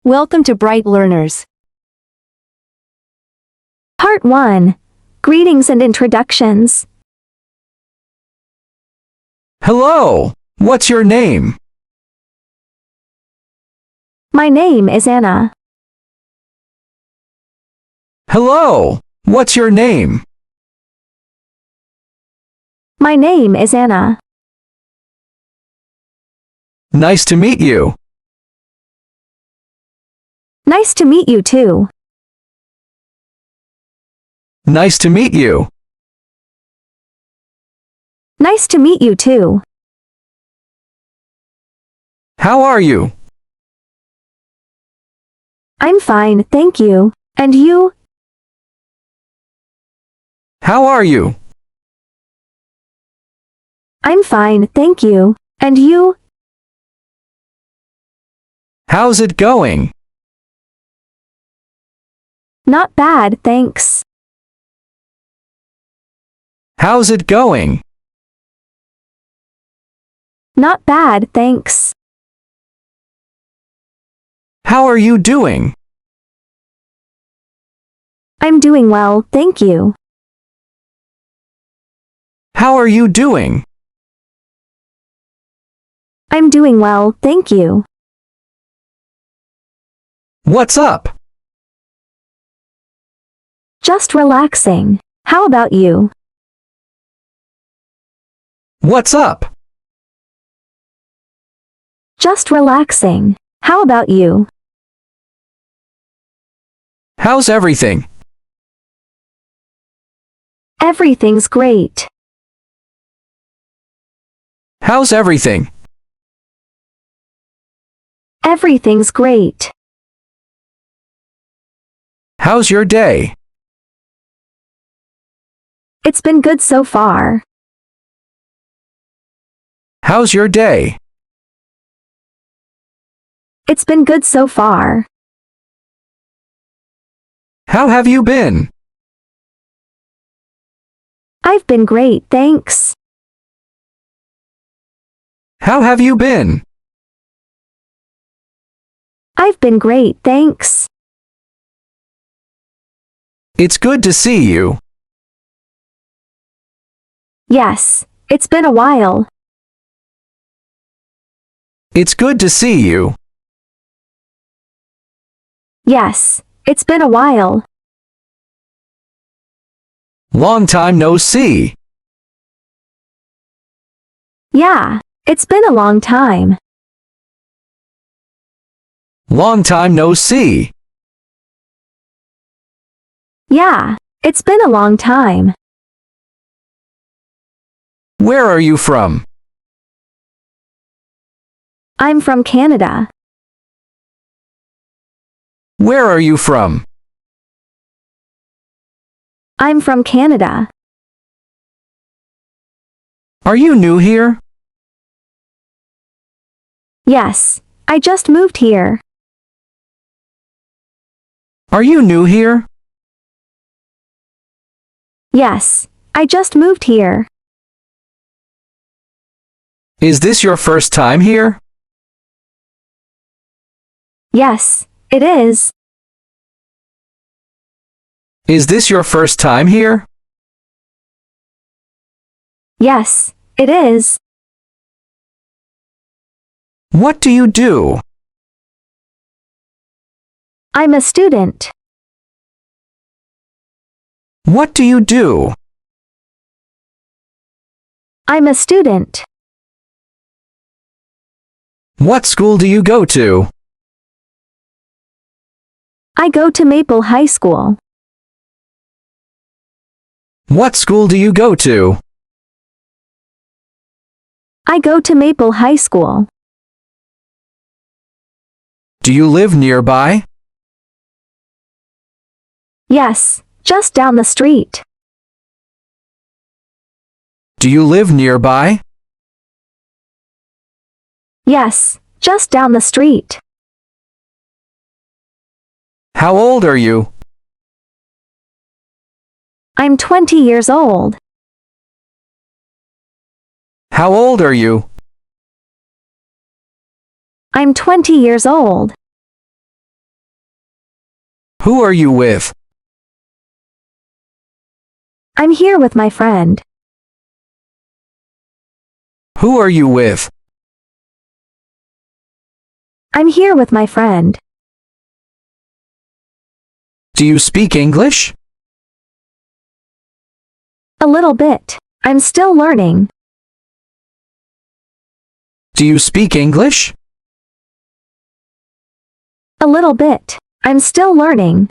Welcome to Bright Learners. Part 1. Greetings and Introductions. Hello, what's your name? My name is Anna. Hello, what's your name? My name is Anna. Nice to meet you. Nice to meet you too. Nice to meet you. Nice to meet you too. How are you? I'm fine, thank you. And you? How are you? I'm fine, thank you. And you? How's it going? Not bad, thanks. How's it going? Not bad, thanks. How are you doing? I'm doing well, thank you. How are you doing? I'm doing well, thank you. What's up? Just relaxing. How about you? What's up? Just relaxing. How about you? How's everything? Everything's great. How's everything? Everything's great. How's your day? It's been good so far. How's your day? It's been good so far. How have you been? I've been great, thanks. How have you been? I've been great, thanks. It's good to see you. Yes, it's been a while. It's good to see you. Yes, it's been a while. Long time no see. Yeah, it's been a long time. Long time no see. Yeah, it's been a long time. Where are you from? I'm from Canada. Where are you from? I'm from Canada. Are you new here? Yes, I just moved here. Are you new here? Yes, I just moved here. Is this your first time here? Yes, it is. Is this your first time here? Yes, it is. What do you do? I'm a student. What do you do? I'm a student. What school do you go to? I go to Maple High School. What school do you go to? I go to Maple High School. Do you live nearby? Yes, just down the street. Do you live nearby? Yes, just down the street. How old are you? I'm 20 years old. How old are you? I'm 20 years old. Who are you with? I'm here with my friend. Who are you with? I'm here with my friend. Do you speak English? A little bit. I'm still learning. Do you speak English? A little bit. I'm still learning.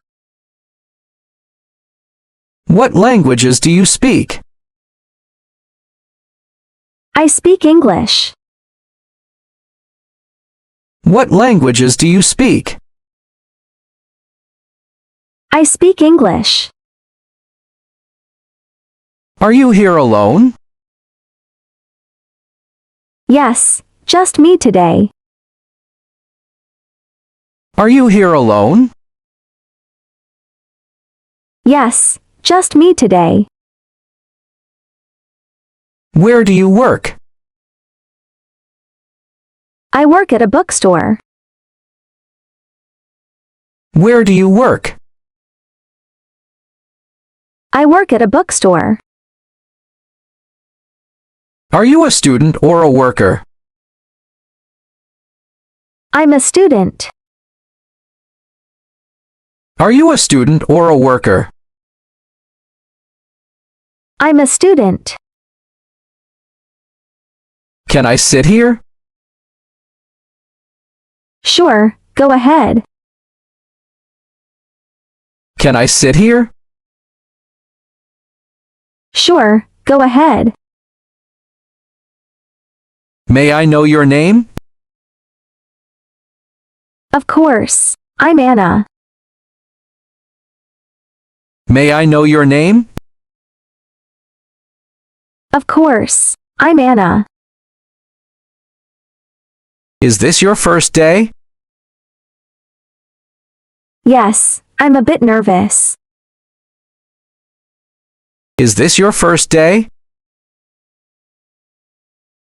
What languages do you speak? I speak English. What languages do you speak? I speak English. Are you here alone? Yes, just me today. Are you here alone? Yes, just me today. Where do you work? I work at a bookstore. Where do you work? I work at a bookstore. Are you a student or a worker? I'm a student. Are you a student or a worker? I'm a student. Can I sit here? Sure, go ahead. Can I sit here? Sure, go ahead. May I know your name? Of course. I'm Anna. May I know your name? Of course. I'm Anna. Is this your first day? Yes, I'm a bit nervous. Is this your first day?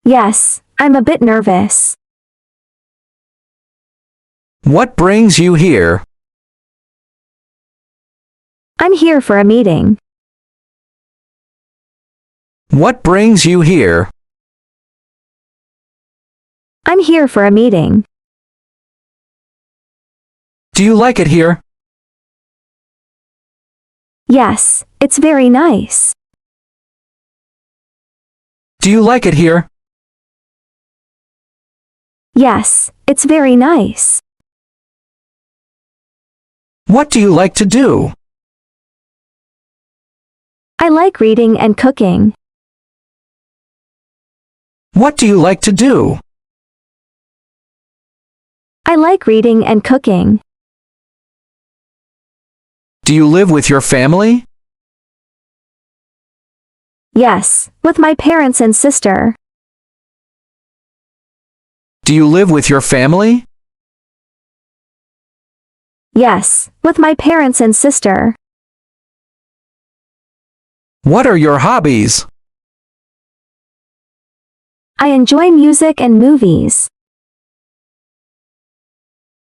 Yes, I'm a bit nervous. What brings you here? I'm here for a meeting. What brings you here? I'm here for a meeting. Do you like it here? Yes, it's very nice. Do you like it here? Yes, it's very nice. What do you like to do? I like reading and cooking. What do you like to do? I like reading and cooking. Do you live with your family? Yes, with my parents and sister. Do you live with your family? Yes, with my parents and sister. What are your hobbies? I enjoy music and movies.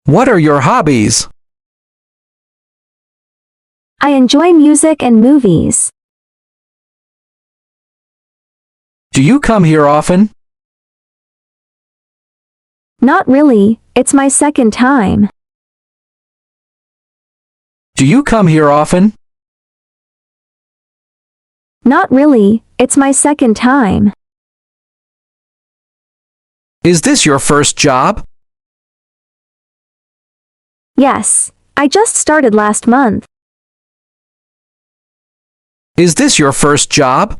What are your hobbies? I enjoy music and movies. Do you come here often? Not really, it's my second time. Do you come here often? Not really, it's my second time. Is this your first job? Yes, I just started last month. Is this your first job?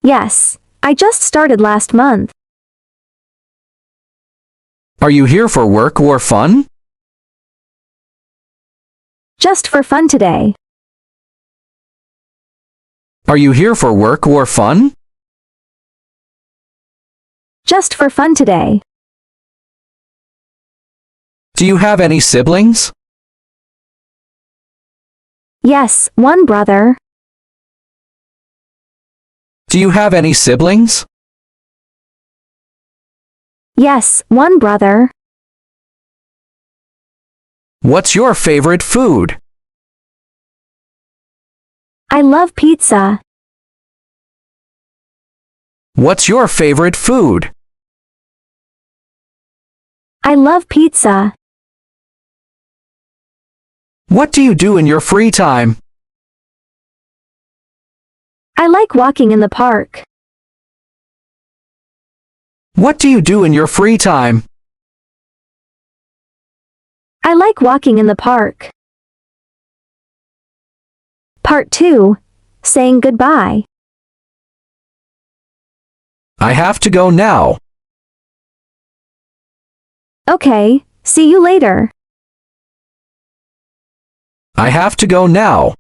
Yes, I just started last month. Are you here for work or fun? Just for fun today. Are you here for work or fun? Just for fun today. Do you have any siblings? Yes, one brother. Do you have any siblings? Yes, one brother. What's your favorite food? I love pizza. What's your favorite food? I love pizza. What do you do in your free time? I like walking in the park. What do you do in your free time? I like walking in the park. Part 2. Saying goodbye. I have to go now. Okay, see you later. I have to go now.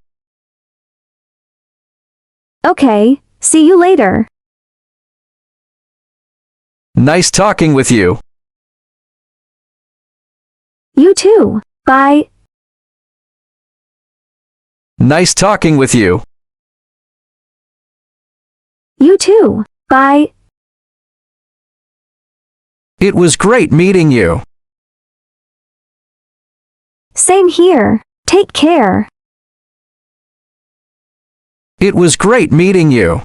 Okay, see you later. Nice talking with you. You too. Bye. Nice talking with you. You too. Bye. It was great meeting you. Same here. Take care. It was great meeting you.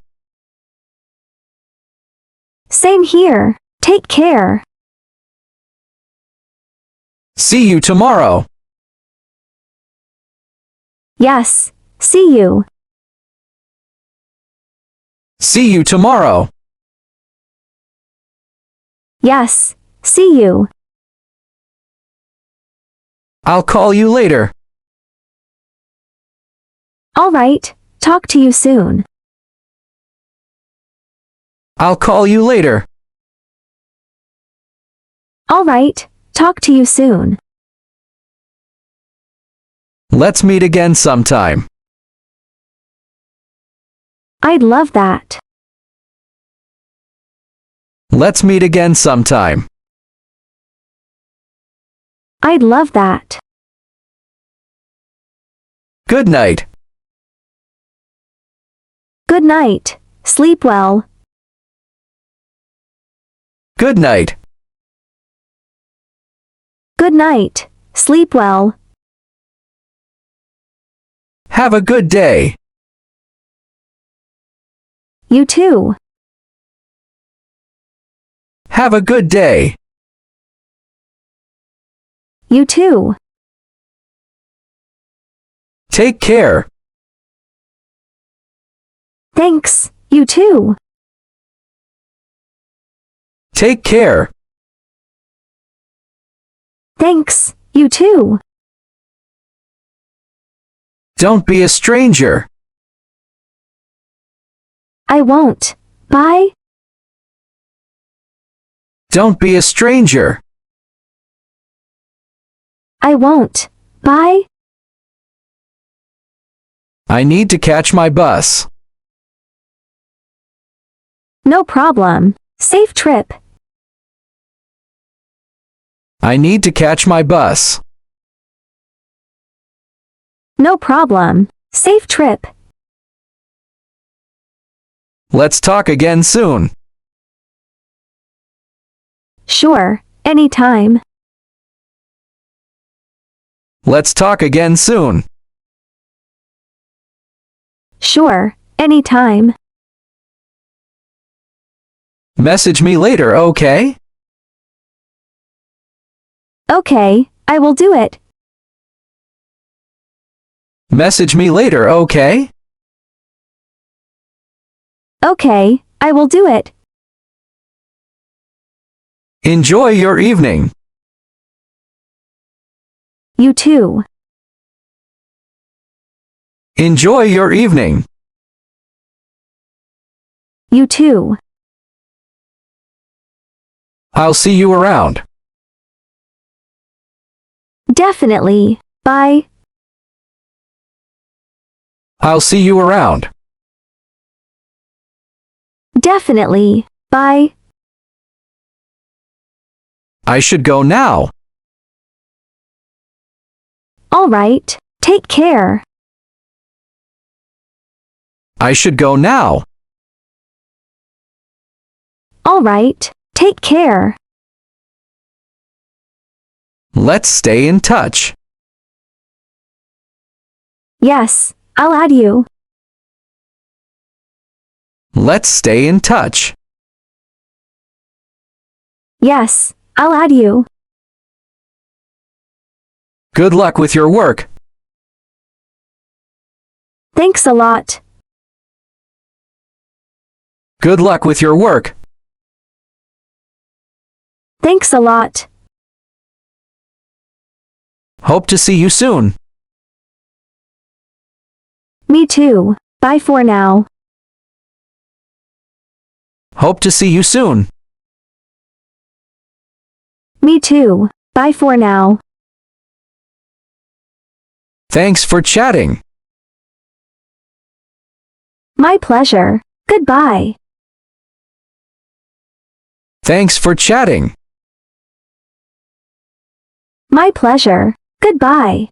Same here. Take care. See you tomorrow. Yes. See you. See you tomorrow. Yes. See you. I'll call you later. All right. Talk to you soon. I'll call you later. All right. Talk to you soon. Let's meet again sometime. I'd love that. Let's meet again sometime. I'd love that. Good night. Good night. Sleep well. Good night. Good night. Sleep well. Have a good day. You too. Have a good day. You too. Take care. Thanks. You too. Take care. Thanks. You too. Don't be a stranger. I won't. Bye. Don't be a stranger. I won't. Bye. I need to catch my bus. No problem. Safe trip. I need to catch my bus. No problem. Safe trip. Let's talk again soon. Sure. Anytime. Let's talk again soon. Sure. Anytime. Message me later, okay? Okay, I will do it. Message me later, okay? Okay, I will do it. Enjoy your evening. You too. Enjoy your evening. You too. I'll see you around. Definitely. Bye. I'll see you around. Definitely. Bye. I should go now. All right. Take care. I should go now. All right. Take care. Let's stay in touch. Yes, I'll add you. Let's stay in touch. Yes, I'll add you. Good luck with your work. Thanks a lot. Good luck with your work. Thanks a lot. Hope to see you soon. Me too. Bye for now. Hope to see you soon. Me too. Bye for now. Thanks for chatting. My pleasure. Goodbye. Thanks for chatting. My pleasure. Goodbye.